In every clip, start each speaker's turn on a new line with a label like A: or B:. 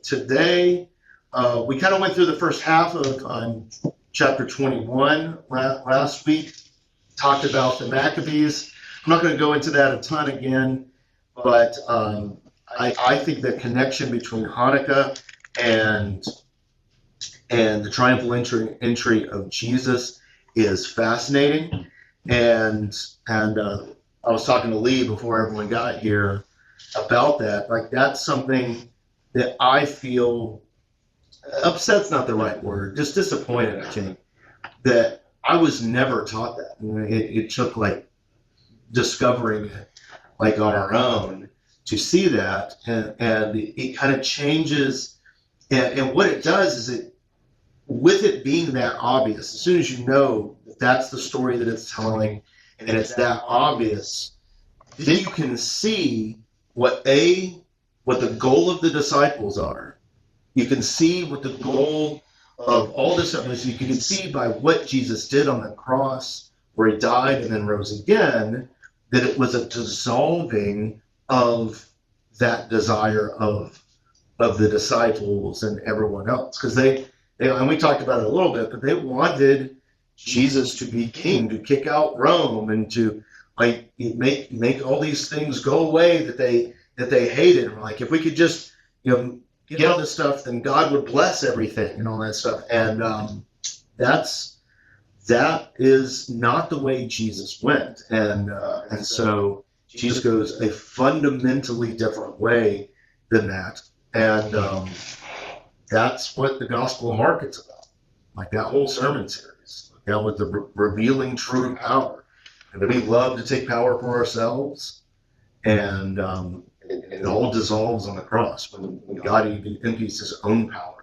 A: today, we kind of went through the first half of chapter 21 last week, talked about the Maccabees. I'm not going to go into that a ton again, but I think the connection between Hanukkah and the triumphal entry of Jesus is fascinating. And I was talking to Lee before everyone got here about that. Like, that's something that I feel upset's not the right word, just disappointed, I think, that I was never taught that. It took like discovering it like on our own to see that, and it kind of changes. And what it does is with it being that obvious, as soon as you know that that's the story that it's telling, and it's that obvious, then you can see what the goal of the disciples are. You can see what the goal of all this stuff is. You can see by what Jesus did on the cross, where he died and then rose again, that it was a dissolving of that desire of the disciples and everyone else. Because they, and we talked about it a little bit, but they wanted Jesus to be king, to kick out Rome, and to like make all these things go away that they hated. Like, if we could just get all this stuff, then God would bless everything and all that stuff. And that is not the way Jesus went. And so Jesus goes a fundamentally different way than that. And that's what the Gospel of Mark is about. Like, that whole sermon series, that was the revealing true power. And we love to take power for ourselves, and it all dissolves on the cross when God even empties his own power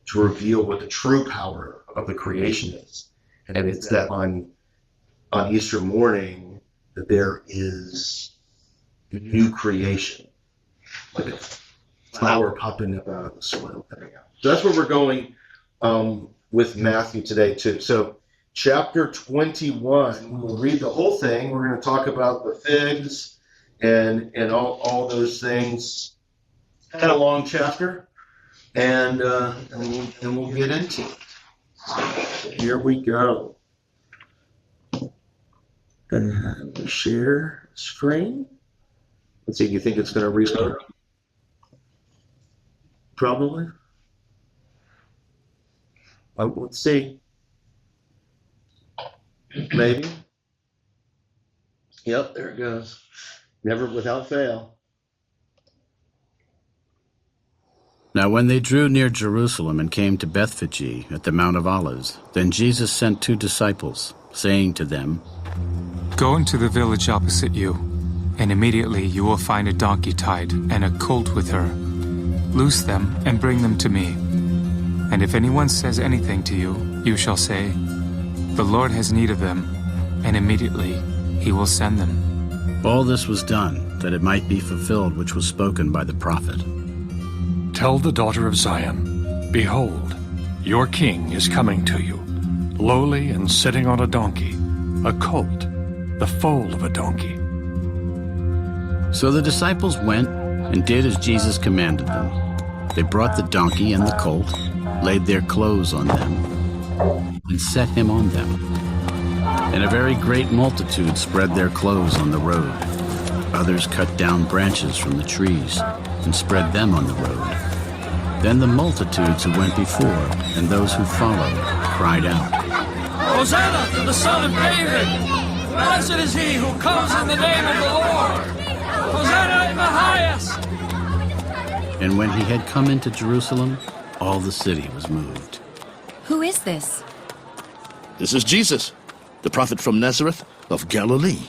A: to reveal what the true power of the creation is. And it's that on Easter morning that there is new creation, like a flower popping up out of the soil. So that's where we're going with Matthew today too. So chapter 21, we'll read the whole thing. We're going to talk about the figs and all those things. Kind of long chapter, and we'll get into it. So here we go. Gonna share screen. Let's see. Do you think it's going to restart? Probably. Let's see. Maybe. Yep, there it goes. Never without fail.
B: Now when they drew near Jerusalem and came to Bethphage at the Mount of Olives, then Jesus sent 2 disciples, saying to them,
C: "Go into the village opposite you, and immediately you will find a donkey tied and a colt with her. Loose them and bring them to me. And if anyone says anything to you, you shall say, 'The Lord has need of them,' and immediately he will send them."
B: All this was done, that it might be fulfilled which was spoken by the prophet.
D: Tell the daughter of Zion, behold, your king is coming to you, lowly and sitting on a donkey, a colt, the foal of a donkey.
B: So the disciples went and did as Jesus commanded them. They brought the donkey and the colt, laid their clothes on them, and set him on them. And a very great multitude spread their clothes on the road. Others cut down branches from the trees and spread them on the road. Then the multitudes who went before and those who followed cried out,
E: "Hosanna to the Son of David! Blessed is he who comes in the name of the Lord! Hosanna in the highest!"
B: And when he had come into Jerusalem, all the city was moved.
F: Who is this?
G: This is Jesus, the prophet from Nazareth of Galilee.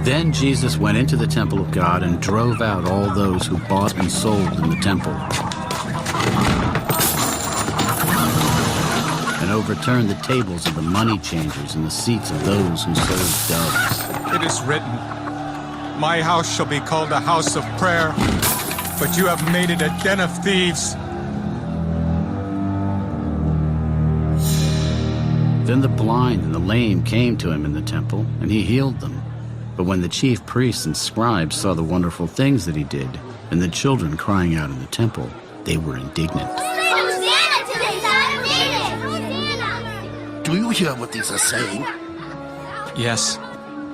B: Then Jesus went into the temple of God and drove out all those who bought and sold in the temple, and overturned the tables of the money changers and the seats of those who sold doves.
C: It is written, "My house shall be called a house of prayer, but you have made it a den of thieves."
B: Then the blind and the lame came to him in the temple, and he healed them. But when the chief priests and scribes saw the wonderful things that he did, and the children crying out in the temple, they were indignant.
H: Hosanna to the Son of David! Hosanna!
G: Do you hear what these are saying?
C: Yes.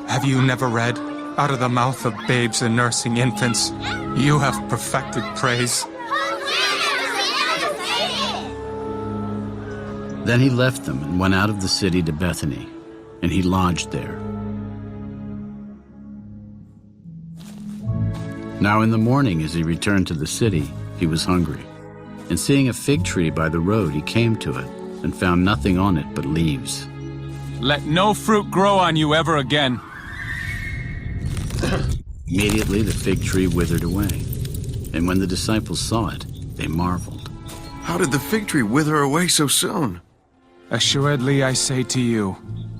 C: Have you never read, out of the mouth of babes and nursing infants, you have perfected praise?
B: Then he left them and went out of the city to Bethany, and he lodged there. Now in the morning, as he returned to the city, he was hungry. And seeing a fig tree by the road, he came to it, and found nothing on it but leaves.
C: Let no fruit grow on you ever again.
B: Immediately the fig tree withered away. And when the disciples saw it, they marveled.
I: How did the fig tree wither away so soon?
C: Assuredly I say to you,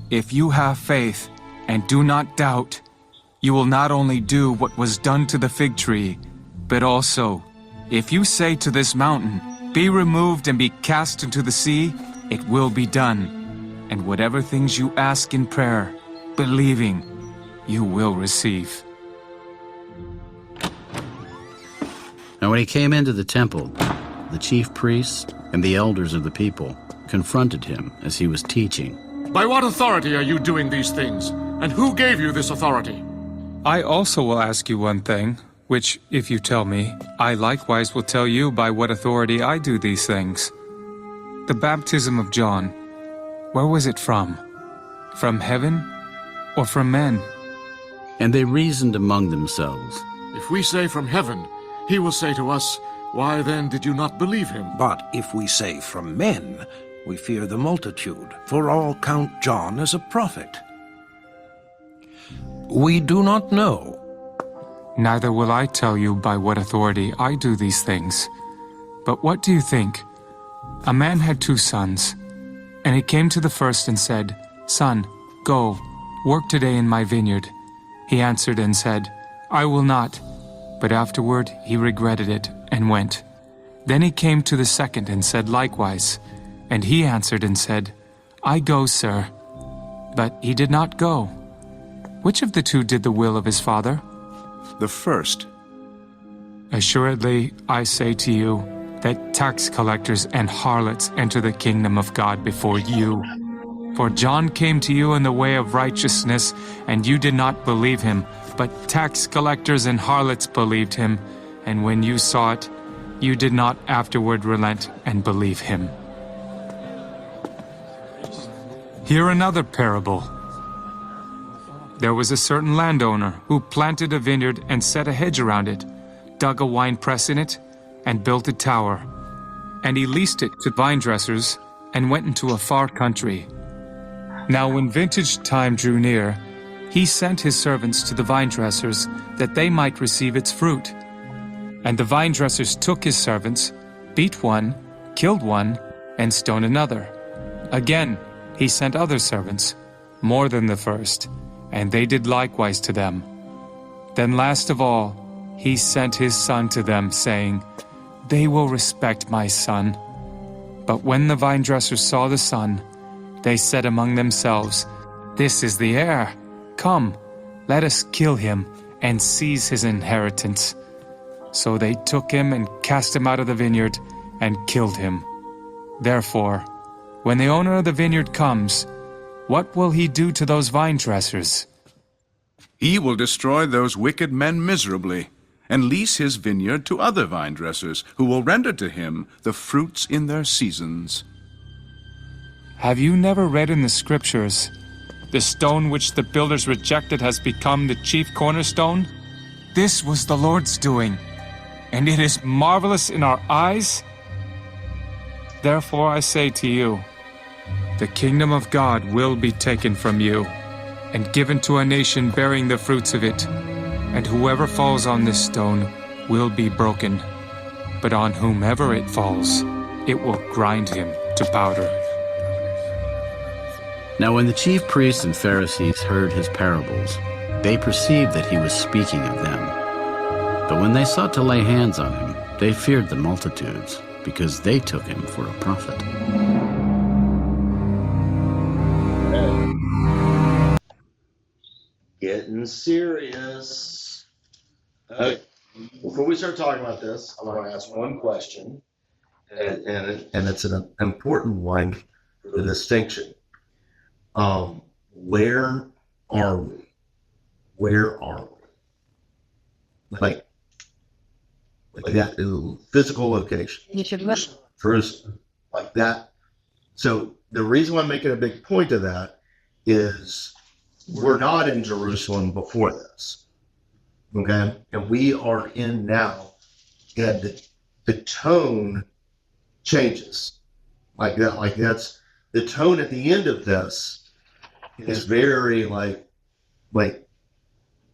C: if you have faith and do not doubt, you will not only do what was done to the fig tree, but also, if you say to this mountain, be removed and be cast into the sea, it will be done. And whatever things you ask in prayer, believing, you will receive.
B: Now when he came into the temple, the chief priests and the elders of the people confronted him as he was teaching.
J: By what authority are you doing these things? And who gave you this authority?
C: I also will ask you one thing, which, if you tell me, I likewise will tell you by what authority I do these things. The baptism of John, where was it from? From heaven or from men?
B: And they reasoned among themselves.
J: If we say from heaven, he will say to us, why then did you not believe him?
K: But if we say from men, we fear the multitude, for all count John as a prophet. We do not know.
C: Neither will I tell you by what authority I do these things. But what do you think? A man had 2 sons, and he came to the first and said, Son, go, work today in my vineyard. He answered and said, I will not. But afterward he regretted it and went. Then he came to the second and said likewise. And he answered and said, I go, sir. But he did not go. Which of the 2 did the will of his father?
I: The first.
C: Assuredly, I say to you, that tax collectors and harlots enter the kingdom of God before you. For John came to you in the way of righteousness, and you did not believe him, but tax collectors and harlots believed him, and when you saw it, you did not afterward relent and believe him. Hear another parable. There was a certain landowner who planted a vineyard and set a hedge around it, dug a winepress in it, and built a tower. And he leased it to vine dressers and went into a far country. Now when vintage time drew near, he sent his servants to the vine dressers that they might receive its fruit. And the vine dressers took his servants, beat one, killed one, and stoned another. Again, he sent other servants, more than the first, and they did likewise to them. Then last of all, he sent his son to them, saying, They will respect my son. But when the vine dressers saw the son, they said among themselves, This is the heir. Come, let us kill him and seize his inheritance. So they took him and cast him out of the vineyard and killed him. Therefore, when the owner of the vineyard comes, what will he do to those vine dressers?
L: He will destroy those wicked men miserably, and lease his vineyard to other vine dressers, who will render to him the fruits in their seasons.
C: Have you never read in the scriptures, the stone which the builders rejected has become the chief cornerstone? This was the Lord's doing, and it is marvelous in our eyes. Therefore I say to you, the kingdom of God will be taken from you, and given to a nation bearing the fruits of it. And whoever falls on this stone will be broken, but on whomever it falls, it will grind him to powder.
B: Now when the chief priests and Pharisees heard his parables, they perceived that he was speaking of them. But when they sought to lay hands on him, they feared the multitudes, because they took him for a prophet.
A: getting serious. Okay. Before we start talking about this, I want to ask one question, and it's an important one for the distinction. Where are we? Where are we? Like that physical location.
F: You should listen.
A: First, like that. So the reason why I'm making a big point of that is we're not in Jerusalem before this. Okay? And we are in now. And the tone changes. Like that. Like that's the tone at the end of this is very like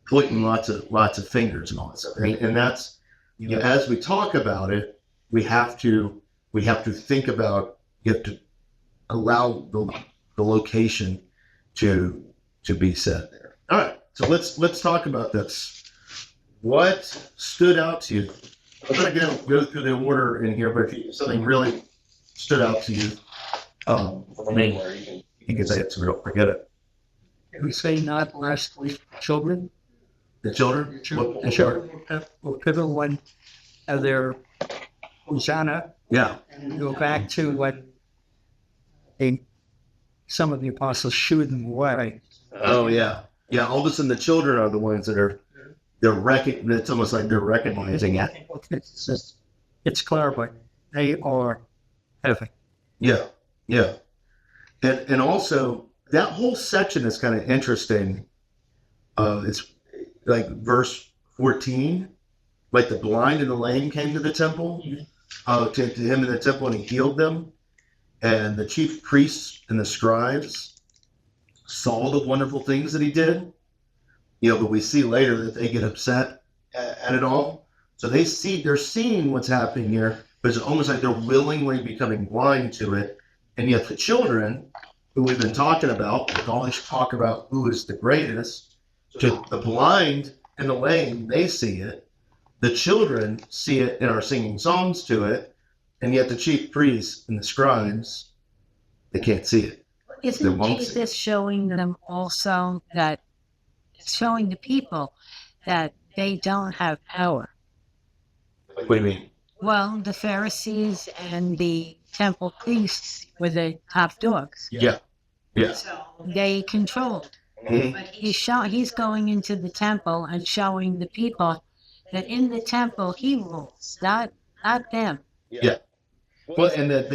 A: pointing lots of fingers and all that stuff. And that's, you know, as we talk about it, we have to think about, you have to allow the location to be set there. All right, so let's talk about this. What stood out to you? I'm going to go through the order in here, but if something really stood out to you, you can say it's real. Forget it.
E: We say not lastly children.
A: The children?
E: The children will pivotal one of their Hosanna.
A: Yeah.
E: And go back to what some of the apostles shooed them away.
A: Oh yeah. Yeah, all of a sudden the children are the ones that it's almost like they're recognizing it.
E: It's clarifying. They are heaven.
A: Yeah. Yeah. And also that whole section is kind of interesting. It's like verse 14, like the blind and the lame came to the temple, to him in the temple, and he healed them. And the chief priests and the scribes saw the wonderful things that he did. You know, but we see later that they get upset at it all. So they're seeing what's happening here, but it's almost like they're willingly becoming blind to it. And yet the children, who we've been talking about, we always talk about who is the greatest, to the blind and the lame, they see it. The children see it and are singing songs to it. And yet the chief priests and the scribes, they can't see it.
F: Isn't Jesus showing them also that, showing the people that they don't have power?
A: What do you mean?
F: Well, the Pharisees and the temple priests were the top dogs.
A: Yeah. Yeah.
F: So they controlled.
A: Mm-hmm.
F: But he's going into the temple and showing the people that in the temple he rules, not them.
A: Yeah. Well, and that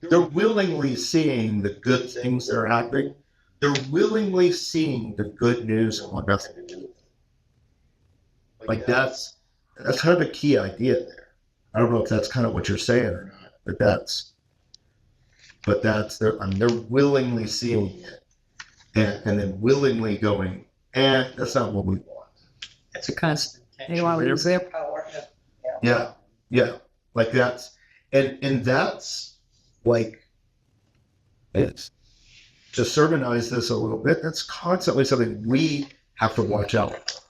A: they're willingly seeing the good things that are happening. They're willingly seeing the good news and what nothing to do with it. Like that's kind of a key idea there. I don't know if that's kind of what you're saying or not, but they're willingly seeing it and then willingly going, and that's not what we want.
E: It's a constant. They want their power.
A: Yeah. Yeah. Like that's, and that's like, it's, to sermonize this a little bit, that's constantly something we have to watch out for.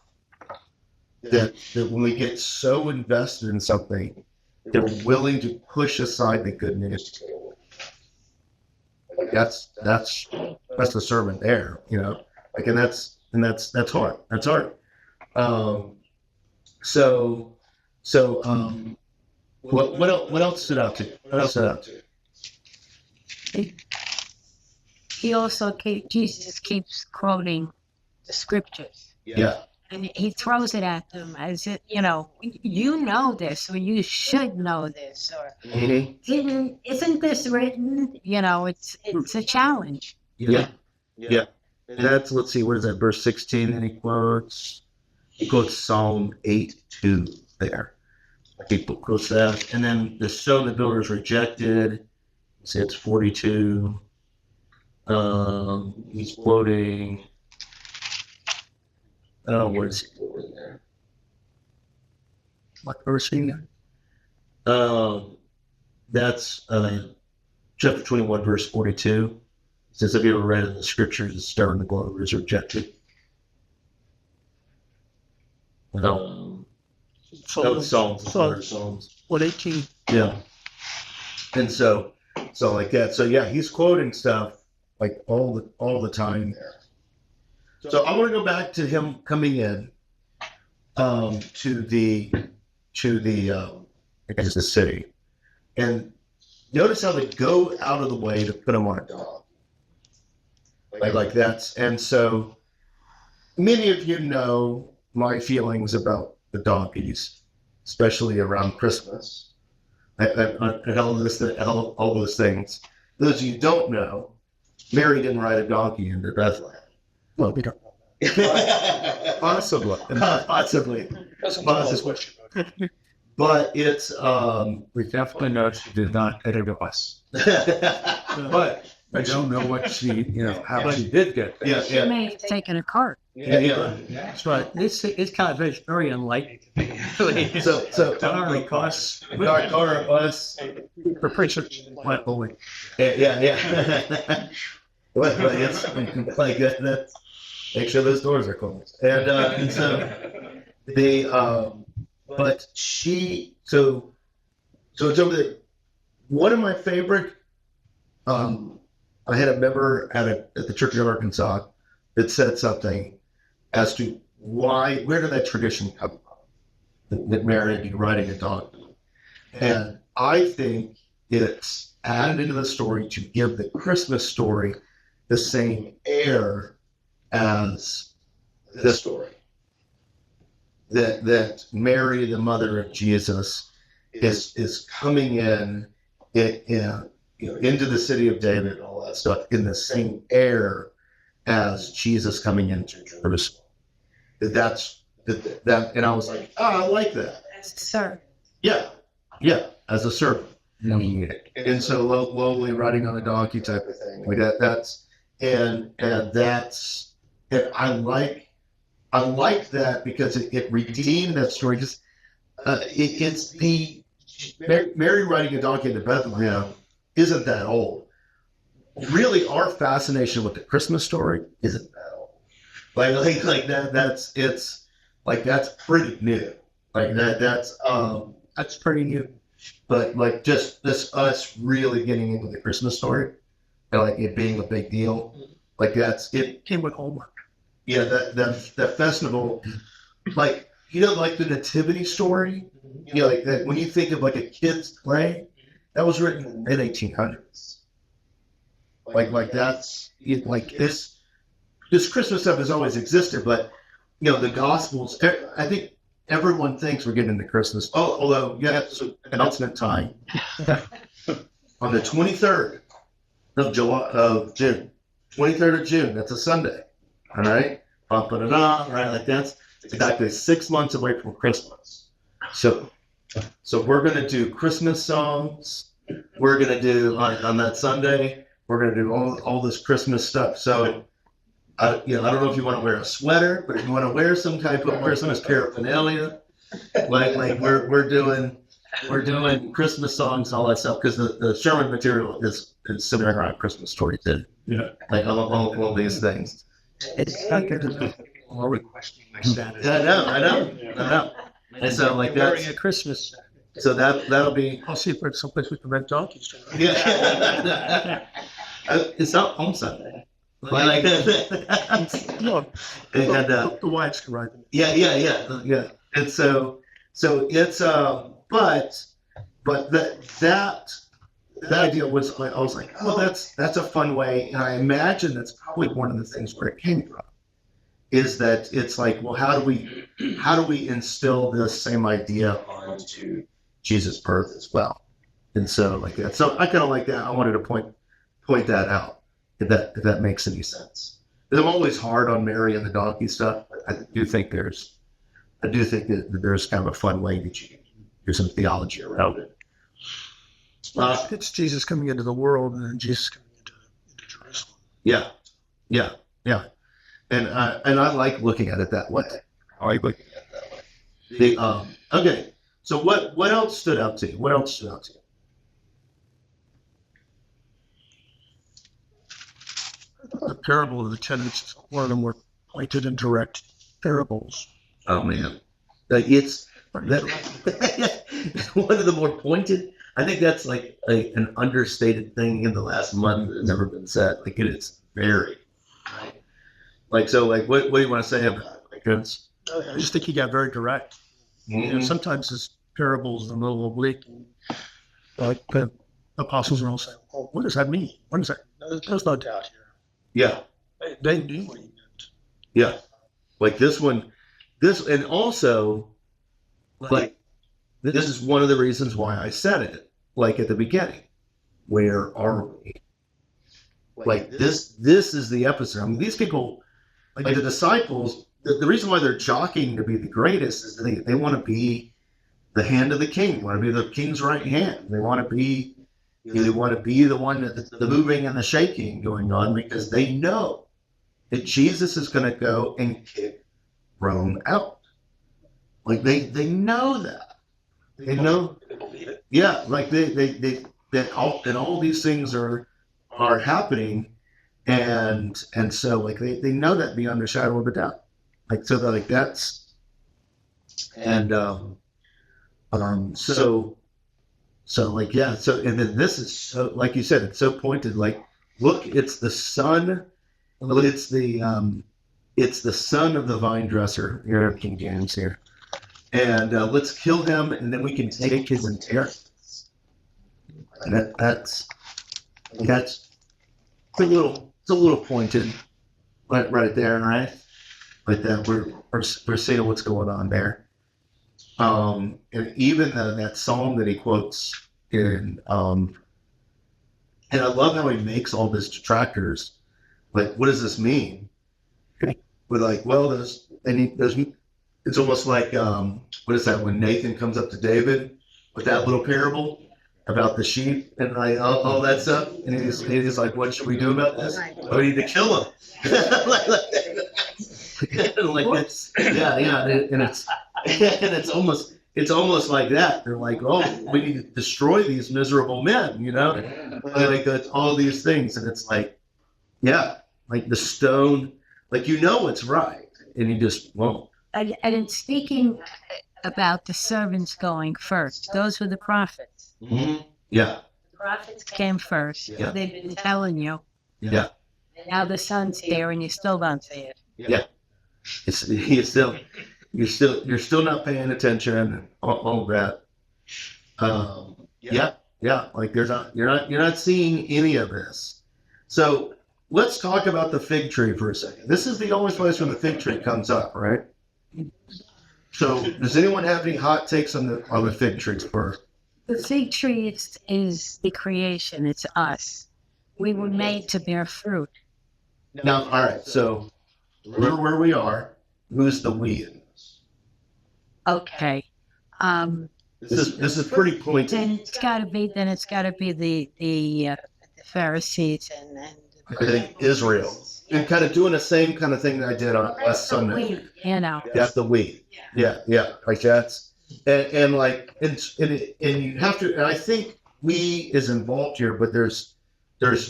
A: That when we get so invested in something, they're willing to push aside the good news. Like that's the sermon there, you know. Like, and that's hard. That's hard. What else stood out to you? What else stood out to you?
F: He also Jesus keeps quoting the scriptures.
A: Yeah.
F: And he throws it at them as if, you know this, or you should know this, or isn't this written? You know, it's a challenge.
A: Yeah. Yeah. That's, let's see, what is that, verse 16 that he quotes? He quotes Psalm 8:2 there. He quotes that. And then the stone the builders rejected, see, it's 42. He's quoting, where is he quoting there?
E: What verse are you?
A: That's chapter 21, verse 42. It says, have you ever read in the scriptures, the stone and the builders rejected? Psalms.
E: What 18?
A: Yeah. And so like that. So yeah, he's quoting stuff like all the time there. So I want to go back to him coming in to the I guess the city, and notice how they go out of the way to put him on a dog. Like that's, and so many of you know my feelings about the donkeys, especially around Christmas. And all those things. Those of you who don't know, Mary didn't ride a donkey into Bethlehem. Well, we don't know. Possibly. But it's
J: We definitely know she did not get a bus. But I don't know what how she did get there.
F: She may have taken a cart.
J: That's right.
M: It's kind of very unlikely to be.
A: So
J: Car, bus.
A: car, bus.
J: For preacher went bowling.
A: Yeah. But it's like that. Make sure those doors are closed. And so the but she so it's over there. One of my favorite. I had a member at the Church of Arkansas that said something as to where did that tradition come from? That Mary would be riding a donkey. And I think it's added into the story to give the Christmas story the same air as this story. That Mary, the mother of Jesus, is coming into the city of David and all that stuff in the same air as Jesus coming into Jerusalem. That's that, and I was like, I like that.
F: Sir.
A: Yeah, as a servant. And so lowly riding on a donkey type of thing. Like that's and I like that because it redeemed that story. Just it's the Mary riding a donkey into Bethlehem isn't that old. Really, our fascination with the Christmas story isn't that old. Like that's pretty new. That's pretty new. But like just this us really getting into the Christmas story and like it being a big deal. Like it
J: Came with homework.
A: Yeah, that festival, like like the nativity story, like that when you think of like a kid's play, that was written in the mid-1800s. Like that's like this Christmas stuff has always existed, but the Gospels. I think everyone thinks we're getting into Christmas. Although it's an announcement time on the 23rd of June. 23rd of June. That's a Sunday. All right, right? Like that's exactly 6 months away from Christmas. So we're gonna do Christmas songs. We're gonna do on that Sunday. We're gonna do all this Christmas stuff. So I don't know if you want to wear a sweater, but if you want to wear some type of Christmas paraphernalia, like we're doing Christmas songs, all that stuff, because the sermon material is similar around Christmas stories too.
J: Yeah.
A: Like all these things.
J: It's not good to be more requesting my status.
A: I know. And so like
J: wearing a Christmas.
A: So that'll be.
J: I'll see if there's someplace we can rent donkeys.
A: Yeah. It's not Palm Sunday. Like
J: No, the wives can ride them.
A: Yeah. And so it's but that idea was like I was like, oh, that's a fun way, and I imagine that's probably one of the things where it came from, is that it's like, well, how do we instill this same idea onto Jesus' birth as well? And so like that. So I kind of like that. I wanted to point that out, if that makes any sense. Because I'm always hard on Mary and the donkey stuff, but I do think that there's kind of a fun way that you can do some theology around it.
J: It's Jesus coming into the world and then Jesus coming into Jerusalem.
A: Yeah. And I like looking at it that way. Okay. So what else stood out to you?
J: The parable of the tenants is one of the more pointed and direct parables.
A: Oh man, it's one of the more pointed. I think that's like an understated thing in the last month that's never been said. Like it is very, right? Like, so, like, what do you want to say about it? Like, it's,
M: I just think he got very direct. You know, sometimes his parables are a little oblique. Like the apostles are all saying, "Oh, what does that mean? What is that?" There's no doubt here.
A: yeah,
M: They knew what he meant.
A: yeah. Like this one, and also, like, this is one of the reasons why I said it, like at the beginning. Where are we? Like this is the episode. I mean, these people, like the disciples, the reason why they're jockeying to be the greatest is they want to be the hand of the king, want to be the king's right hand. They want to be, they want to be the one that the moving and the shaking going on, because they know that Jesus is going to go and kick Rome out. Like they know that. They know. Yeah, like that all these things are happening, and so like they know that beyond a shadow of a doubt. Like so they're like that's and so like yeah, so and then this is so, like you said, it's so pointed, like look, it's the son, it's the son of the vine dresser. Here, King James here. And let's kill him, and then we can take his inheritance. And that's a little pointed, right there, right? Like that, we're seeing what's going on there. And even that psalm that he quotes in, and I love how he makes all these detractors. Like, what does this mean? We're like, well, there's. It's almost like, what is that, when Nathan comes up to David with that little parable about the sheep and like all that stuff, and he's like, what should we do about this? We need to kill him. Like it's, yeah, and it's almost like that. They're like, oh, we need to destroy these miserable men, you know? Like it's all these things, and it's like, yeah, like the stone, like you know it's right, and you just won't.
F: And in speaking about the servants going first, those were the prophets.
A: Mm-hmm. Yeah.
F: The prophets came first.
A: Yeah.
F: They've been telling you.
A: Yeah.
F: And now the son's there, and you still don't see it.
A: Yeah. You're still not paying attention and all that. Yeah. Like you're not seeing any of this. So let's talk about the fig tree for a second. This is the only place where the fig tree comes up, right? So, does anyone have any hot takes on the fig trees first?
F: The fig tree is the creation. It's us. We were made to bear fruit.
A: Now, all right. So, remember where we are. Who's the we in this?
F: Okay.
A: This is pretty pointed.
F: Then it's got to be the Pharisees and
A: I think Israel. And kind of doing the same kind of thing that I did on last Sunday.
F: You know.
A: That's the we. Yeah. Like that's and like and you have to. And I think we is involved here, but there's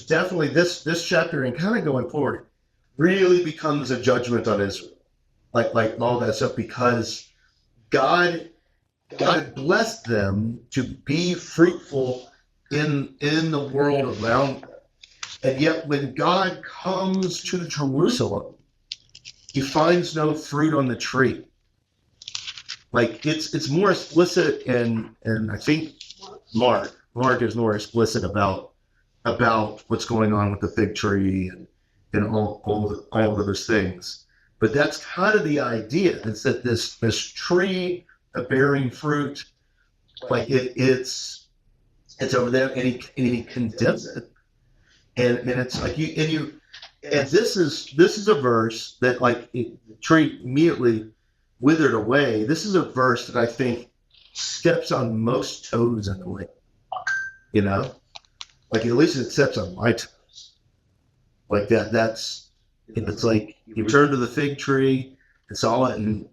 A: definitely this chapter and kind of going forward really becomes a judgment on Israel, like all that stuff, because God blessed them to be fruitful in the world around them. And yet when God comes to Jerusalem, he finds no fruit on the tree. Like it's more explicit, and I think Mark is more explicit about what's going on with the fig tree and all of those things. But that's kind of the idea. It's that this tree of bearing fruit, like it's over there, and he condemns it. And it's like and this is a verse that like the tree immediately withered away. This is a verse that I think steps on most toes in the way, you know, like at least it steps on my toes. Like that's it's like you turn to the fig tree and saw it and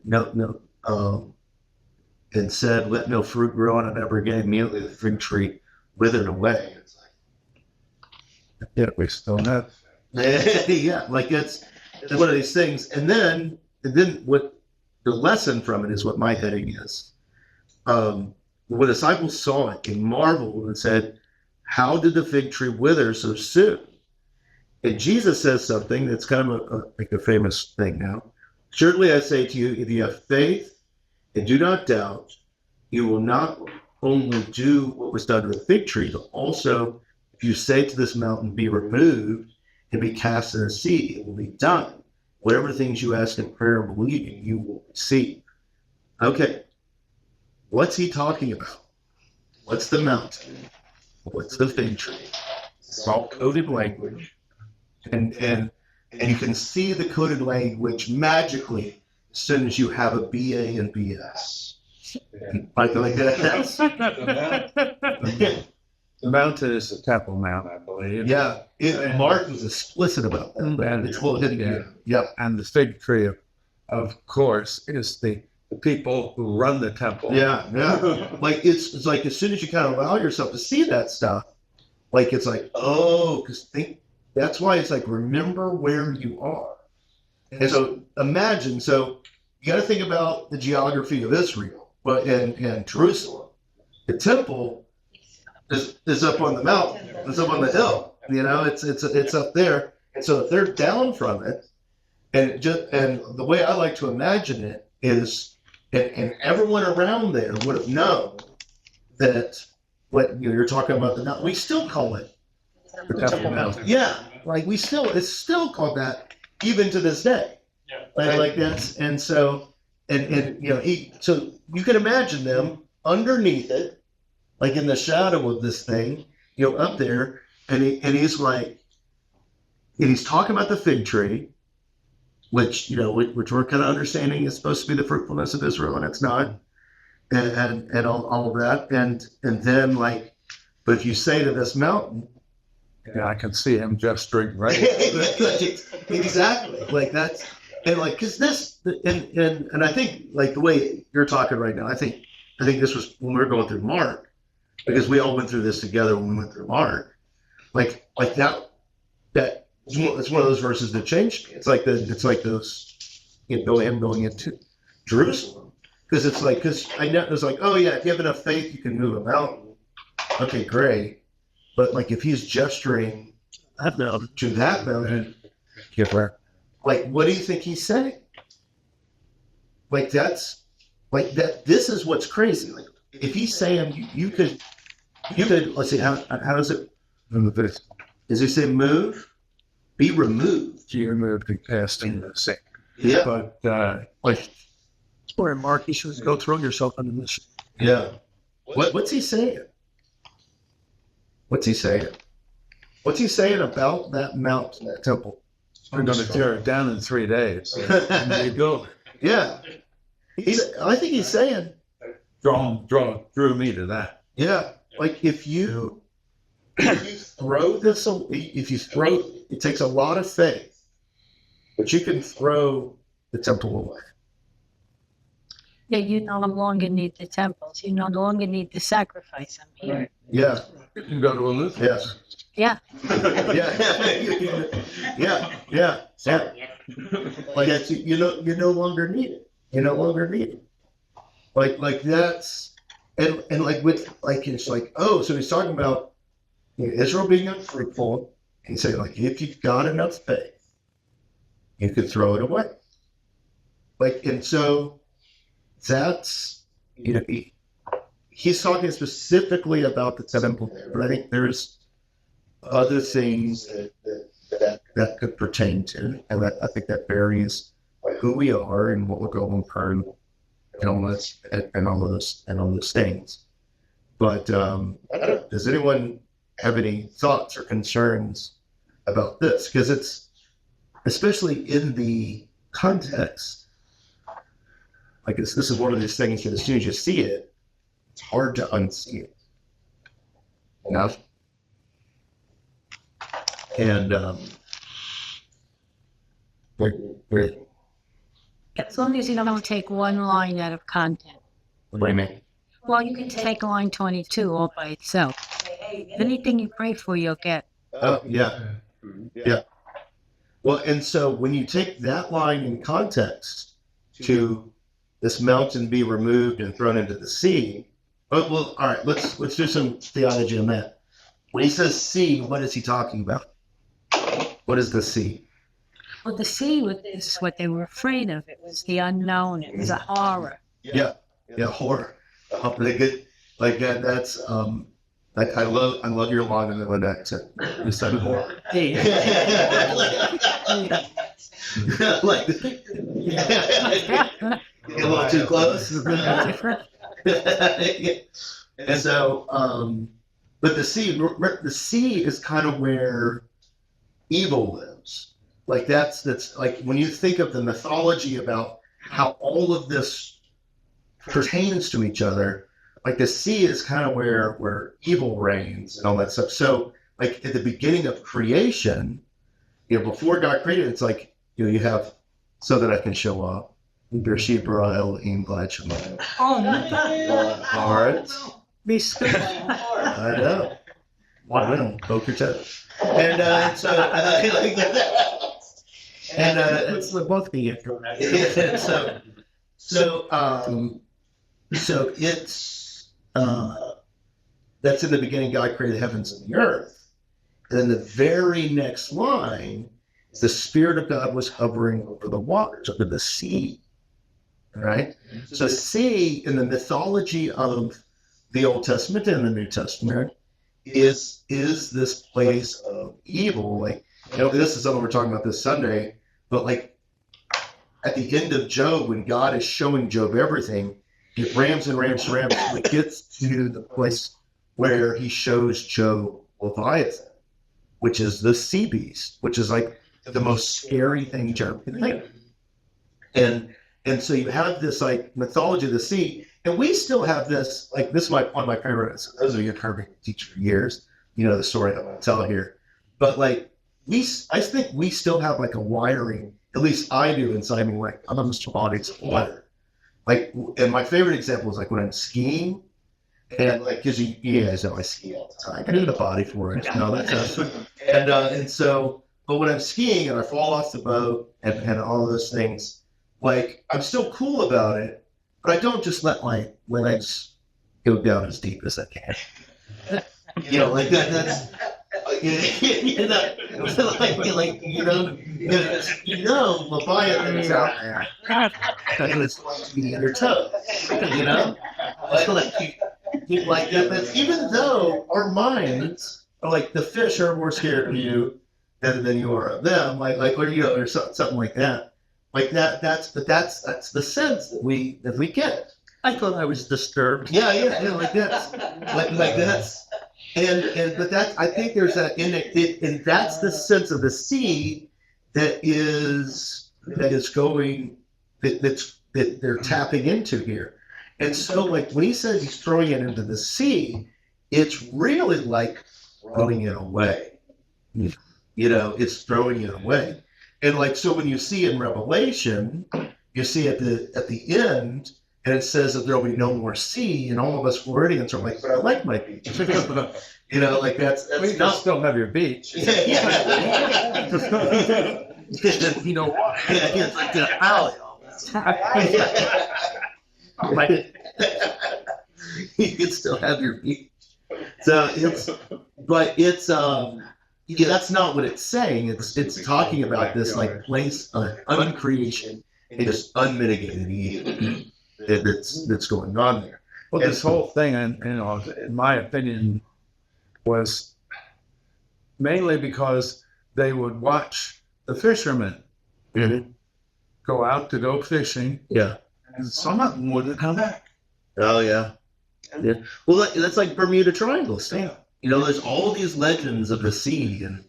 A: and said, "Let no fruit grow on it ever again." Immediately the fig tree withered away.
J: Yeah, we still have.
A: Yeah, like it's one of these things. And then what the lesson from it is what my heading is. When disciples saw it, they marveled and said, "How did the fig tree wither so soon?" And Jesus says something that's kind of like a famous thing now. Surely I say to you, if you have faith and do not doubt, you will not only do what was done to the fig tree, but also if you say to this mountain, be removed and be cast in the sea, it will be done. Whatever things you ask in prayer and believing, you will receive. Okay, what's he talking about? What's the mountain? What's the fig tree? It's all coded language. And you can see the coded language magically as soon as you have a BA and BS. Like that.
J: The mountain is the Temple Mount, I believe.
A: Yeah, Mark was explicit about that.
J: And
A: It's what it is. Yep.
J: And the fig tree, of course, is the people who run the temple.
A: Yeah. Like it's like as soon as you kind of allow yourself to see that stuff, like it's like, oh, because that's why it's like remember where you are. And so imagine, so you got to think about the geography of Israel, but in Jerusalem, the temple is up on the mountain, it's up on the hill. You know, it's up there. And so if they're down from it, and the way I like to imagine it is, and everyone around there would have known that what you're talking about the mountain. We still call it the Temple Mountain. Yeah, like it's still called that even to this day. Yeah. Like that's and so so you can imagine them underneath it, like in the shadow of this thing, up there, and he's like, and he's talking about the fig tree, which we're kind of understanding is supposed to be the fruitfulness of Israel, and it's not, and all of that, and then like, but if you say to this mountain,
J: yeah, I can see him gesturing, right?
A: Exactly, like that's, and like, because this, and I think like the way you're talking right now, I think this was when we were going through Mark, because we all went through this together when we went through Mark, like that it's one of those verses that changed me. It's like those, going into Jerusalem, because I know it's like, oh yeah, if you have enough faith, you can move a mountain. Okay, great, but like if he's gesturing to that mountain, like what do you think he's saying? Like that's like that. This is what's crazy. Like if he's saying you could let's see how does it? Does he say move? Be removed.
J: Be removed and cast into the sea.
A: Yeah.
J: But
M: Like, sorry, Mark, you should go throw yourself under this.
A: Yeah. What's he saying? What's he saying? What's he saying about that mountain, that temple?
J: we're going to tear it down in 3 days. And there you go.
A: Yeah. I think he's saying,
J: Drew me to that.
A: yeah, like if you throw this, it takes a lot of faith, but you can throw the temple away.
F: Yeah, you no longer need the temples. You no longer need to sacrifice them here.
A: Yeah.
J: You can go to a Lutheran.
A: Yes.
F: Yeah.
A: Yeah. Like that's, you no longer need it. You no longer need it. Like that's, and like with, like, it's like, oh, so he's talking about Israel being unfruitful. He said, like, if you've got enough faith, you could throw it away. Like, and so that's, he's talking specifically about the temple, but I think there's other things that could pertain to, and that I think that varies who we are and what we're going through, and all this, and all those things. But does anyone have any thoughts or concerns about this? Because it's, especially in the context, like this is one of these things that as soon as you see it, it's hard to unsee it. Enough. And
F: As long as you don't take one line out of content.
A: What do you mean?
F: Well, you can take line 22 all by itself. Anything you pray for, you'll get.
A: Oh, yeah. Yeah. Well, and so when you take that line in context to this mountain be removed and thrown into the sea, well, all right, let's do some theology on that. When he says sea, what is he talking about? What is the sea?
F: Well, the sea is what they were afraid of. It was the unknown. It was a horror.
A: Yeah, horror. Like that. That's like I love your line in the next. You said horror. Like, a little too close. And so, but the sea is kind of where evil lives. Like that's like when you think of the mythology about how all of this pertains to each other, like the sea is kind of where evil reigns and all that stuff. So like at the beginning of creation, before God created, it's like, you have, so that I can show up. Bereshit bara Elohim v'ad shamayim.
F: Oh, my
A: Heart.
F: Be still.
A: I know. Wow. Poke your toes. And so I like that. And
M: Let's let both be it.
A: So it's that's in the beginning. God created the heavens and the earth. And then the very next line, the Spirit of God was hovering over the waters, over the sea. Right? So sea in the mythology of the Old Testament and the New Testament is this place of evil. Like, this is something we're talking about this Sunday, but like at the end of Job, when God is showing Job everything, it rams and rams and rams until it gets to the place where he shows Job Leviathan, which is the sea beast, which is like the most scary thing Job can think of. And so you have this like mythology of the sea, and we still have this, like this is one of my favorites. Those of you who have been teaching for years, the story I'm going to tell here. But like I think we still have like a wiring, at least I do inside me, like I'm just bodies of water. Like, and my favorite example is like when I'm skiing, and like because you guys know I ski all the time. I need a body for it. And so, but when I'm skiing and I fall off the boat and all those things, like I'm still cool about it, but I don't just let my legs go down as deep as I can. Like that. That's Leviathan's out there, and it's going to be in your toes. Like that. But even though our minds are like the fish are more scared of you than you are of them, or something like that. Like that. That's the sense that we get.
M: I thought I was disturbed.
A: Yeah, like that. Like that's. But that, I think there's that in it, and that's the sense of the sea that they're tapping into here. And so, like when he says he's throwing it into the sea, it's really like throwing it away. It's throwing it away. And like so, when you see in Revelation, you see at the end. And it says that there will be no more sea, and all of us Floridians are like, but I like my beach. Like that's
J: well, you
A: not...
J: still have your beach.
A: Yeah. It's like the alley. You can still have your beach. So that's not what it's saying. It's talking about this like place of uncreation and just unmitigated evil that's going on there.
J: Well, this whole thing, in my opinion, was mainly because they would watch the fishermen go out to go fishing.
A: Yeah.
J: And some of them wouldn't come back.
A: Oh, yeah. Well, that's like Bermuda Triangle stuff. There's all these legends of the sea and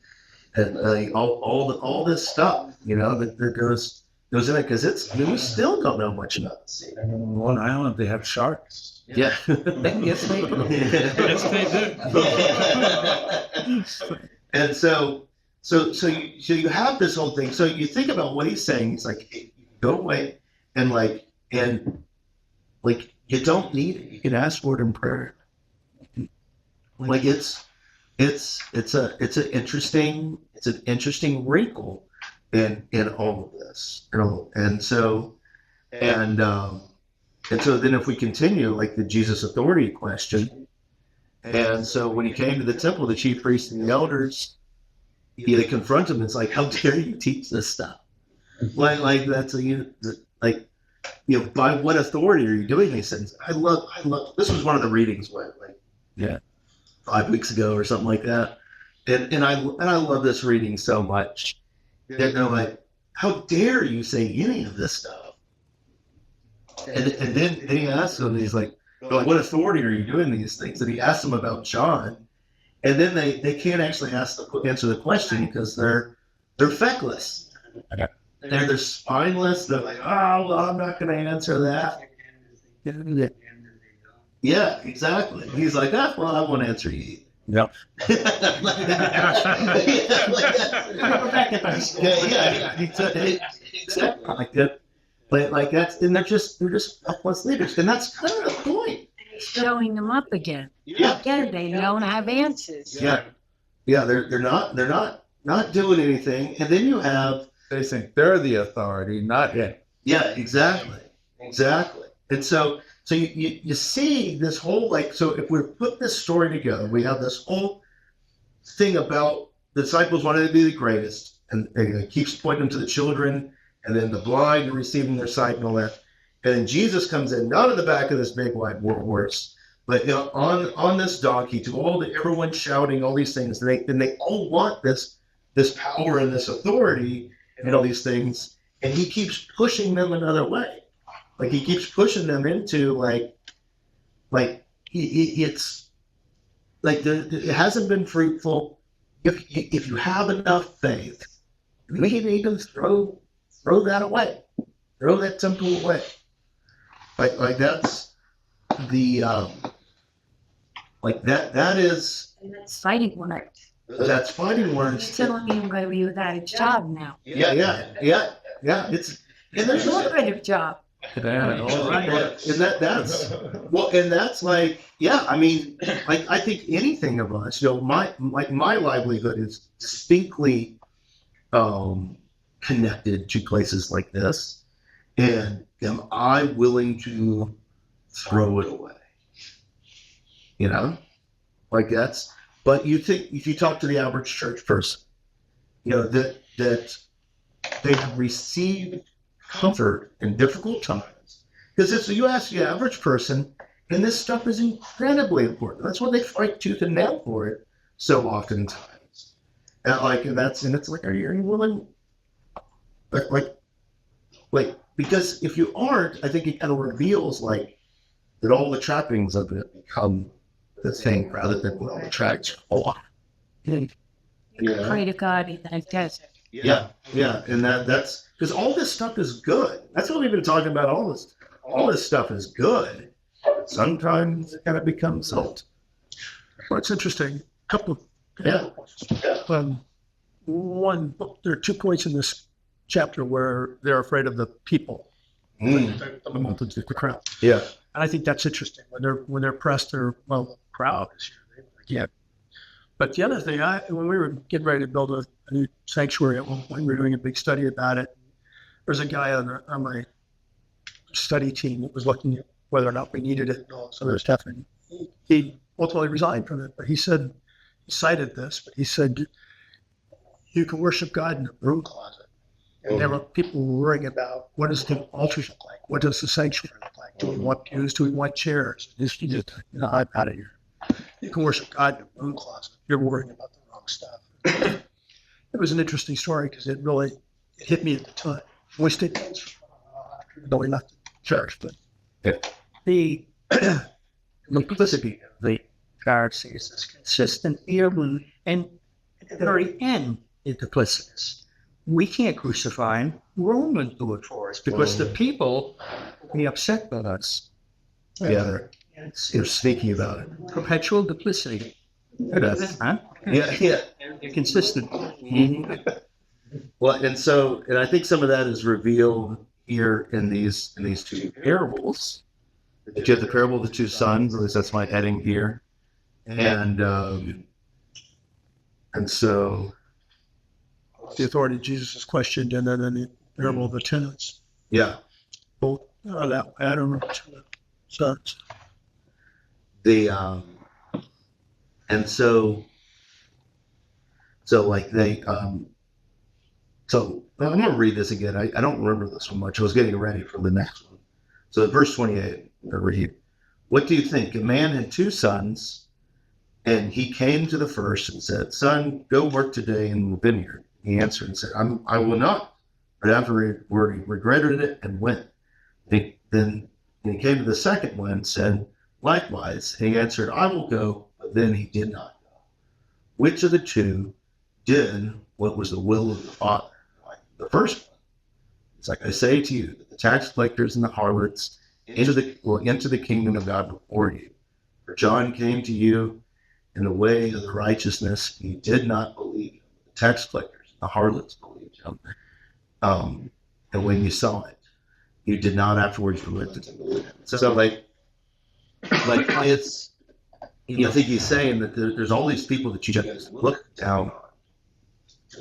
A: all this stuff, that goes in it because we still don't know much about the sea.
J: On one island, they have sharks.
A: Yeah. Yes, they do. And so you have this whole thing. So you think about what he's saying. He's like, hey, go away and you don't need it. You can ask for it in prayer. Like it's an interesting wrinkle in all of this, and so then if we continue, like the Jesus authority question, and so when he came to the temple, the chief priests and the elders they confront him. It's like, how dare you teach this stuff? Like that's by what authority are you doing these things? I love. This was one of the readings, like 5 weeks ago or something like that, and I love this reading so much. They're like, how dare you say any of this stuff? And then he asks them, he's like, what authority are you doing these things? And he asks them about John, and then they can't actually answer the question because they're feckless.
J: Okay.
A: They're spineless. They're like, oh, well, I'm not going to answer that. Yeah, exactly. He's like, well, I won't answer you.
J: Yep.
A: Exactly like that. But like that's, and they're just helpless leaders, and that's kind of the point.
F: Showing them up again.
A: Yeah.
F: Again, they don't have answers.
A: Yeah. They're not doing anything, and then you have.
J: They think they're the authority, not him.
A: Yeah, exactly. And so you see this whole, like, so if we put this story together, we have this whole thing about the disciples wanting to be the greatest, and it keeps pointing to the children, and then the blind receiving their sight and all that. And then Jesus comes in, not in the back of this big white horse, but on this donkey, to everyone shouting all these things, and they all want this power and this authority and all these things, and he keeps pushing them another way. Like he keeps pushing them into it's like it hasn't been fruitful. If you have enough faith, we need to throw that away, throw that temple away. Like that's the that is.
F: And that's fighting words.
A: That's fighting words.
F: He's telling me I'm going to be without a job now.
A: Yeah. It's and there's
F: no kind of job.
A: And that's like, yeah, I mean, like I think anything of us, my livelihood is distinctly connected to places like this, and am I willing to throw it away? Like that's. But you think if you talk to the average church person, that they have received comfort in difficult times. Because if you ask the average person, and this stuff is incredibly important. That's why they fight tooth and nail for it so oftentimes. And it's like, are you willing? Like because if you aren't, I think it kind of reveals that all the trappings of it become the thing rather than what attracts you.
F: Pray to God in that desert.
A: Yeah, and that's because all this stuff is good. That's what we've been talking about. All this stuff is good. Sometimes it kind of becomes salt.
M: Well, it's interesting. A couple of one, there are 2 points in this chapter where they're afraid of the people, the multitude, the crowd.
A: Yeah,
M: and I think that's interesting. When they're pressed, crowd is here. Yeah. But the other thing, when we were getting ready to build a new sanctuary at one point, we were doing a big study about it. There's a guy on my study team that was looking at whether or not we needed it and all this other stuff. And he ultimately resigned from it. But he cited this, but he said, you can worship God in a broom closet. And there were people worrying about what does the altars look like? What does the sanctuary look like? Do we want pews? Do we want chairs? I'm out of here. You can worship God in a broom closet. You're worrying about the wrong stuff. It was an interesting story because it hit me at the time. We stayed though we left the church, but the multiplicity of the Pharisees is consistent here, and at the very end, it's duplicitous. We can't crucify him. Romans do it for us because the people will be upset with us.
A: Yeah, they're sneaky about it.
M: Perpetual duplicity.
A: It is.
M: Huh?
A: Yeah.
M: Consistent.
A: Well, and I think some of that is revealed here in these 2 parables. You have the parable of the 2 sons, at least that's my heading here. And so
M: the authority of Jesus is questioned, and then the parable of the tenants.
A: Yeah.
M: Both that Adam and 2 sons.
A: And so So like so I'm going to read this again. I don't remember this one much. I was getting ready for the next one. So at verse 28, I read, "What do you think? A man had 2 sons, and he came to the first and said, 'Son, go work today in the vineyard.' He answered and said, I will not. But after he regretted it and went. Then he came to the second one and said, likewise. He answered, I will go. But then he did not go. Which of the 2 did what was the will of the Father? The first one. It's like I say to you, that the tax collectors and the harlots will enter the kingdom of God before you. For John came to you in the way of the righteousness, and you did not believe him. The tax collectors, the harlots believed him. And when you saw it, you did not afterwards believe it. So like it's, I think he's saying that there's all these people that you just look down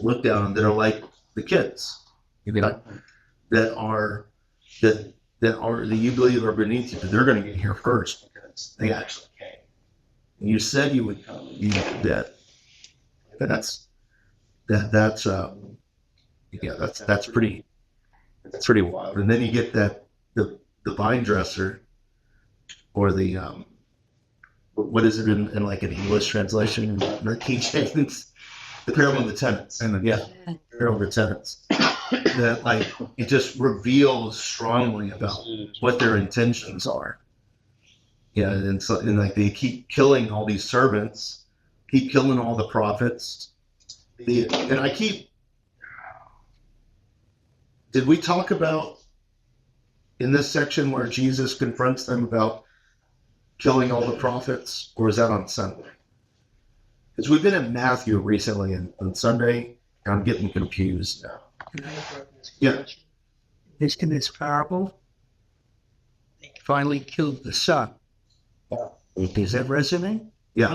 A: that are like the kids, that you believe are beneath you, but they're going to get here first because they actually came. And you said you would come, you did. That's pretty wild. And then you get that the vine dresser, or the what is it in like an English translation, the King James, the parable of the tenants, parable of the tenants. That like it just reveals strongly about what their intentions are. Yeah, and so like they keep killing all these servants, keep killing all the prophets. Did we talk about in this section where Jesus confronts them about killing all the prophets, or is that on Sunday? Because we've been in Matthew recently, and on Sunday, and I'm getting confused now. Yeah.
M: In this parable, they finally killed the son. Does that resonate?
A: Yeah.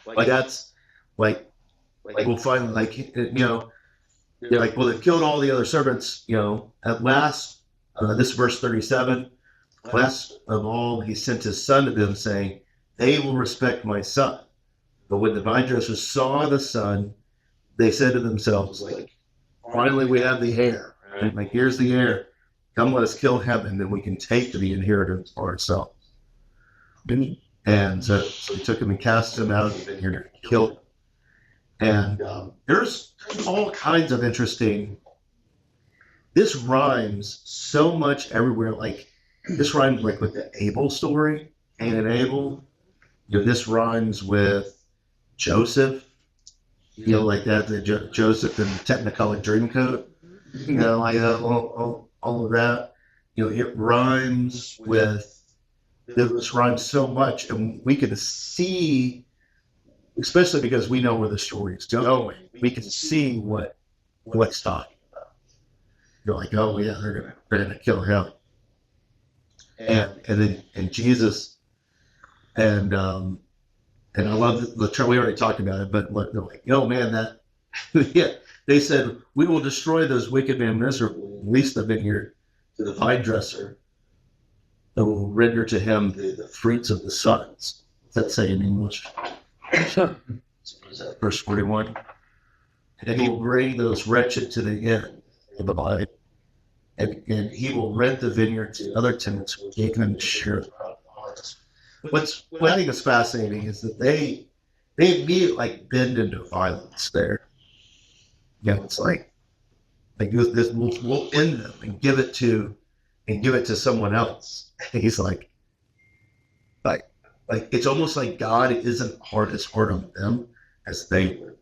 A: Like that's like we'll find like like, well, they killed all the other servants, at last, this is verse 37, last of all, he sent his son to them, saying, they will respect my son. But when the vine dressers saw the son, they said to themselves, like, finally we have the heir, right? Like, here's the heir. Come, let us kill him, and then we can take the inheritance for ourselves. And so he took him and cast him out of the vineyard and killed him. And there's all kinds of interesting, this rhymes so much everywhere. Like this rhymes like with the Abel story, Cain and Abel. This rhymes with Joseph, like that, Joseph in the Technicolor Dreamcoat, like all of that. It rhymes with, this rhymes so much, and we can see, especially because we know where the story is going, we can see what's talking about. You're like, oh yeah, they're gonna kill him, and Jesus, and I love the term, we already talked about it, but they're like, oh man, that they said, we will destroy those wicked men miserably, lease the vineyard to the vine dresser, and will render to him the fruits of the sons. What's that say in English? Verse 41. And he will bring those wretched to the end of the vine, and he will rent the vineyard to other tenants who gave them to share the harvest. What I think is fascinating is that they immediately like bend into violence there. It's like this, we'll end them and give it to someone else. And he's like it's almost like God isn't hard on them as they were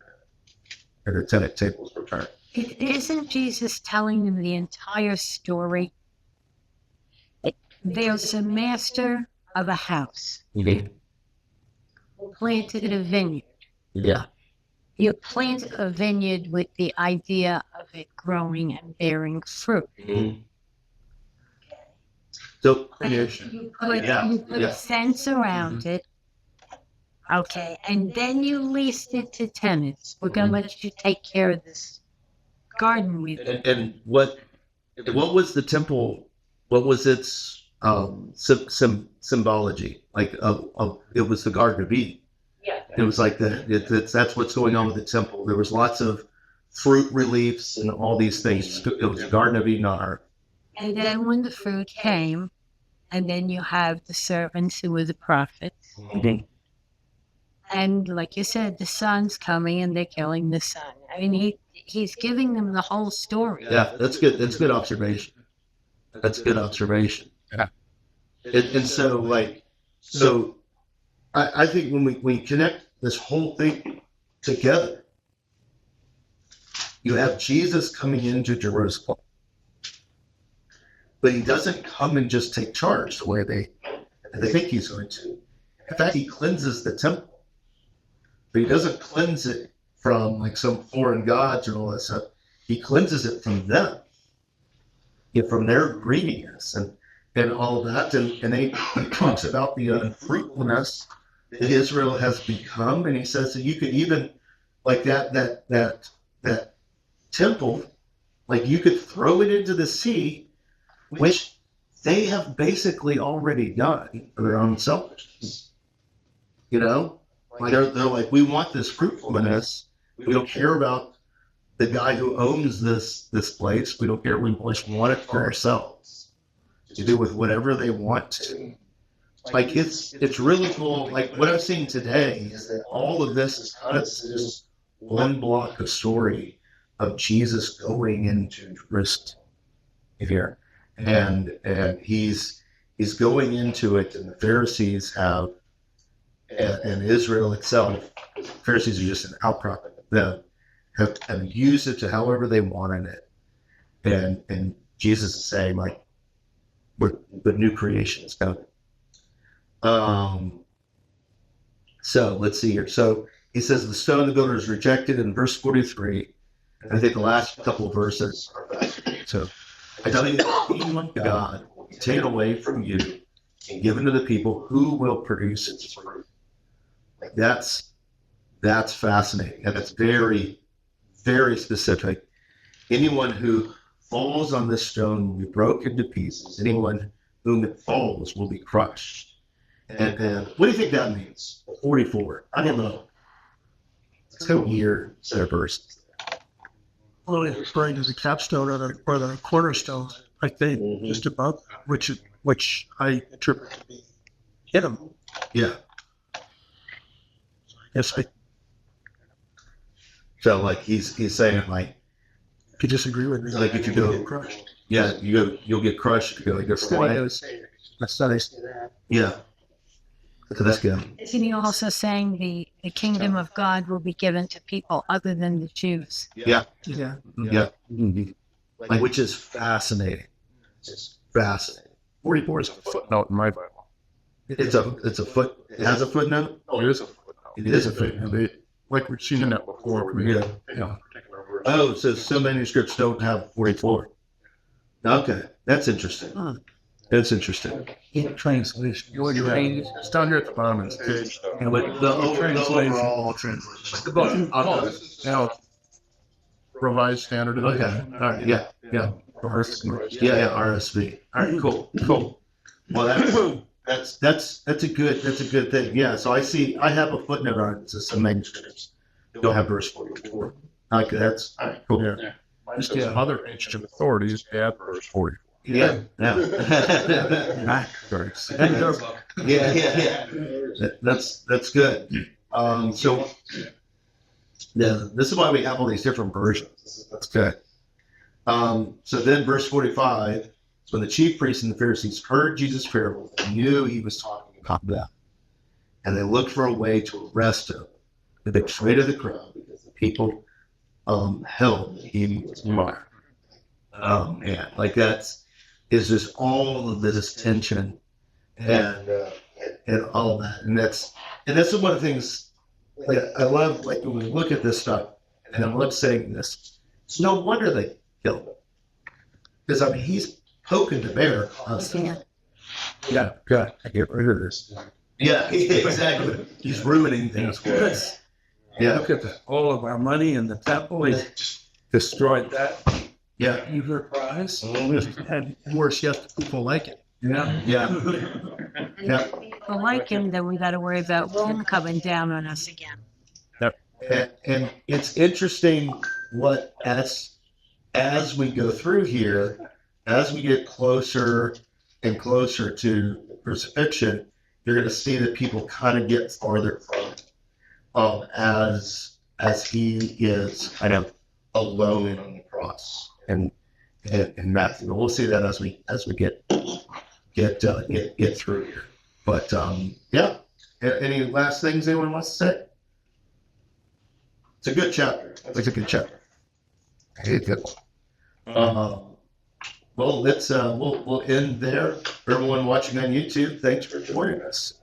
A: at the tenant tables return.
F: Isn't Jesus telling them the entire story? There's a master of a house who planted a vineyard.
A: Yeah.
F: You plant a vineyard with the idea of it growing and bearing fruit.
A: Mm-hmm. So
F: you put a fence around it, okay, and then you leased it to tenants. We're gonna let you take care of this garden with it.
A: And what was the temple? What was its symbology? Like it was the Garden of Eden. It was like that's what's going on with the temple. There was lots of fruit reliefs and all these things. It was the Garden of Eden.
F: And then when the fruit came, and then you have the servants who were the prophets.
A: Mm-hmm.
F: And like you said, the sun's coming and they're killing the sun. I mean, he's giving them the whole story.
A: Yeah, that's good. That's good observation. That's good observation.
J: Yeah.
A: And so I think when we connect this whole thing together, you have Jesus coming into Jerusalem. But he doesn't come and just take charge the way they think he's going to. In fact, he cleanses the temple. But he doesn't cleanse it from like some foreign gods or all that stuff. He cleanses it from them. From their greediness and all of that. And he talks about the unfruitfulness that Israel has become. And he says that you could even, like that temple, like you could throw it into the sea, which they have basically already done for their own selfishness. Like they're like, we want this fruitfulness. We don't care about the guy who owns this place. We don't care. We just want it for ourselves to do with whatever they want to. Like it's really cool. Like what I'm seeing today is that all of this is kind of just one block of story of Jesus going into Jerusalem here. And he's going into it, and the Pharisees have, and Israel itself, the Pharisees are just an outcrop of them, have used it to however they wanted it. And Jesus is saying, like, the new creation is coming. So let's see here. So he says the stone the builders rejected in verse 43. And I think the last couple of verses are fascinating. So I tell you, the kingdom of God will be taken away from you and given to the people who will produce its fruit. Like that's fascinating, and it's very, very specific. Anyone who falls on this stone will be broken to pieces. Anyone whom it falls will be crushed. And what do you think that means? 44. I don't know. It's so weird set of verses.
M: Well, it's referring to the capstone or the cornerstone, I think, just above, which I interpret to be hit him.
A: Yeah.
M: Yes,
A: So like he's saying like,
M: if you disagree with me,
A: like if you go
M: crushed.
A: Yeah, you'll get crushed if you go a different way.
M: That's how they say that.
A: Yeah. So that's good.
F: Isn't he also saying the kingdom of God will be given to people other than the Jews?
A: Yeah.
M: Yeah.
A: Yeah. Mm-hmm. Like, which is fascinating. It's fascinating.
J: 44 is a footnote in my Bible.
A: It's a foot. It has a footnote.
J: Oh, it is a footnote.
A: It is a footnote.
J: Like we've seen that before.
A: Yeah. Oh, so some manuscripts don't have 44. Okay, that's interesting.
F: Huh.
A: That's interesting.
M: In translation.
J: It's down here at the bottom. It's page.
A: The overall translation.
J: Now, Revised Standard.
A: Okay. All right. Yeah. RSV. All right. Cool. Well, that's a good thing. Yeah. So I have a footnote on it. Some manuscripts don't have verse 44. Okay. That's all right. Cool.
J: Yeah. Just other ancient authorities add verse 44.
A: Yeah. Yeah. That's good. So this is why we have all these different versions. That's good. So then verse 45, so when the chief priests and the Pharisees heard Jesus' parable, they knew he was talking about them. And they looked for a way to arrest him. But they afraid of the crowd because the people held that he was marked. Oh man, like that's just all of this tension and all of that. And that's one of the things like I love, like when we look at this stuff, and I love saying this, it's no wonder they killed him. Because I mean he's poking the bear constantly. Yeah, God, I get rid of this. Yeah, exactly. He's ruining things for us. Yeah.
M: Look at all of our money in the temple. He just destroyed that.
A: Yeah.
M: Enterprise. And worse yet, people like it.
A: Yeah.
F: people like him, then we got to worry about Rome coming down on us again.
A: And it's interesting what as we go through here, as we get closer and closer to crucifixion, you're going to see that people kind of get farther from it, as he is kind of alone on the cross. And Matthew, we'll see that as we get through here. But yeah, any last things anyone wants to say? It's a good chapter. It's a good chapter. It's a good one. Well, let's we'll end there. For everyone watching on YouTube, thanks for joining us.